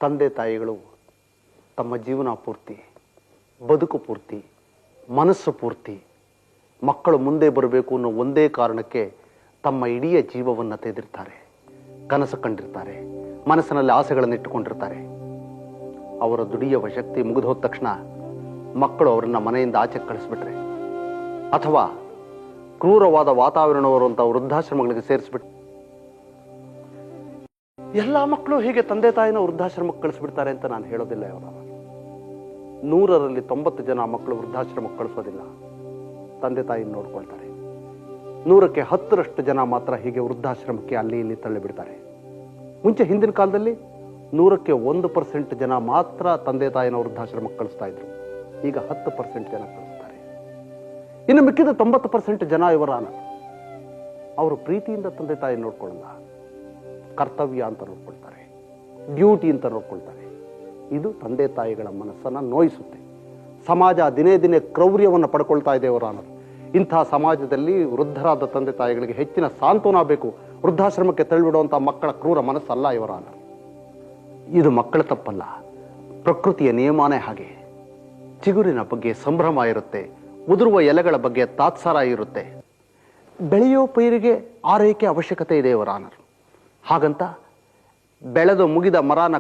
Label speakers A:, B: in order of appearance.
A: ತಂದೆ ತಾಯಿಗಳು ತಮ್ಮ ಜೀವನ ಪೂರ್ತಿ, ಬದುಕು ಪೂರ್ತಿ, ಮನಸ್ಸು ಪೂರ್ತಿ ಮಕ್ಕಳು ಮುಂದೆ ಬರಬೇಕು ಅನ್ನೋ ಒಂದೇ ಕಾರಣಕ್ಕೆ ತಮ್ಮ ಇಡೀ ಜೀವವನ್ನು ತೆಗೆದಿರ್ತಾರೆ, ಕನಸು ಕಂಡಿರ್ತಾರೆ, ಮನಸ್ಸಿನಲ್ಲಿ ಆಸೆಗಳನ್ನು ಇಟ್ಟುಕೊಂಡಿರ್ತಾರೆ. ಅವರ ದುಡಿಯುವ ಶಕ್ತಿ ಮುಗಿದು ಹೋದ ತಕ್ಷಣ ಮಕ್ಕಳು ಅವರನ್ನ ಮನೆಯಿಂದ ಆಚೆ ಕಳಿಸ್ಬಿಟ್ರೆ ಅಥವಾ ಕ್ರೂರವಾದ ವಾತಾವರಣವಿರುವಂತಹ ವೃದ್ಧಾಶ್ರಮಗಳಿಗೆ ಸೇರಿಸ್ಬಿಟ್ಟು, ಎಲ್ಲ ಮಕ್ಕಳು ಹೀಗೆ ತಂದೆ ತಾಯಿನ ವೃದ್ಧಾಶ್ರಮಕ್ಕೆ ಕಳಿಸ್ಬಿಡ್ತಾರೆ ಅಂತ ನಾನು ಹೇಳೋದಿಲ್ಲ. ಅವರ 100ರಲ್ಲಿ 90 ಜನ ಮಕ್ಕಳು ವೃದ್ಧಾಶ್ರಮಕ್ಕೆ ಕಳಿಸೋದಿಲ್ಲ, ತಂದೆ ತಾಯಿನ ನೋಡ್ಕೊಳ್ತಾರೆ. 100ಕ್ಕೆ 10ರಷ್ಟು ಜನ ಮಾತ್ರ ಹೀಗೆ ವೃದ್ಧಾಶ್ರಮಕ್ಕೆ ಅಲ್ಲಿ ಇಲ್ಲಿ ತಳ್ಳಿಬಿಡ್ತಾರೆ. ಮುಂಚೆ ಹಿಂದಿನ ಕಾಲದಲ್ಲಿ 100ಕ್ಕೆ 1% ಜನ ಮಾತ್ರ ತಂದೆ ತಾಯಿನ ವೃದ್ಧಾಶ್ರಮಕ್ಕೆ ಕಳಿಸ್ತಾ ಇದ್ರು. ಈಗ 10% ಜನ ಕಳಿಸ್ತಾರೆ. ಇನ್ನು ಮಿಕ್ಕಿದ 90% ಜನ ಇವರ ಅವರು ಪ್ರೀತಿಯಿಂದ ತಂದೆ ತಾಯಿ ನೋಡ್ಕೊಳ್ಳಲ್ಲ, ಕರ್ತವ್ಯ ಅಂತ ನೋಡ್ಕೊಳ್ತಾರೆ, ಡ್ಯೂಟಿ ಅಂತ ನೋಡ್ಕೊಳ್ತಾರೆ. ಇದು ತಂದೆ ತಾಯಿಗಳ ಮನಸ್ಸನ್ನು ನೋಯಿಸುತ್ತೆ. ಸಮಾಜ ದಿನೇ ದಿನೇ ಕ್ರೌರ್ಯವನ್ನು ಪಡ್ಕೊಳ್ತಾ ಇದೆ ಅವರ ಇಂಥ ಸಮಾಜದಲ್ಲಿ ವೃದ್ಧರಾದ ತಂದೆ ತಾಯಿಗಳಿಗೆ ಹೆಚ್ಚಿನ ಸಾಂತ್ವನ ಬೇಕು. ವೃದ್ಧಾಶ್ರಮಕ್ಕೆ ತಳ್ಳಿಬಿಡುವಂಥ ಮಕ್ಕಳ ಕ್ರೂರ ಮನಸ್ಸಲ್ಲ ಇವರ ಇದು ಮಕ್ಕಳ ತಪ್ಪಲ್ಲ, ಪ್ರಕೃತಿಯ ನಿಯಮನೇ ಹಾಗೆ. ಚಿಗುರಿನ ಬಗ್ಗೆ ಸಂಭ್ರಮ ಇರುತ್ತೆ, ಉದುರುವ ಎಲೆಗಳ ಬಗ್ಗೆ ತಾತ್ಸಾರ ಇರುತ್ತೆ. ಬೆಳೆಯೋ ಪೈರಿಗೆ ಆರೈಕೆ ಅವಶ್ಯಕತೆ ಇದೆ ಇವರ ಹಾಗಂತ ಬೆಳೆದು ಮುಗಿದ ಮರನ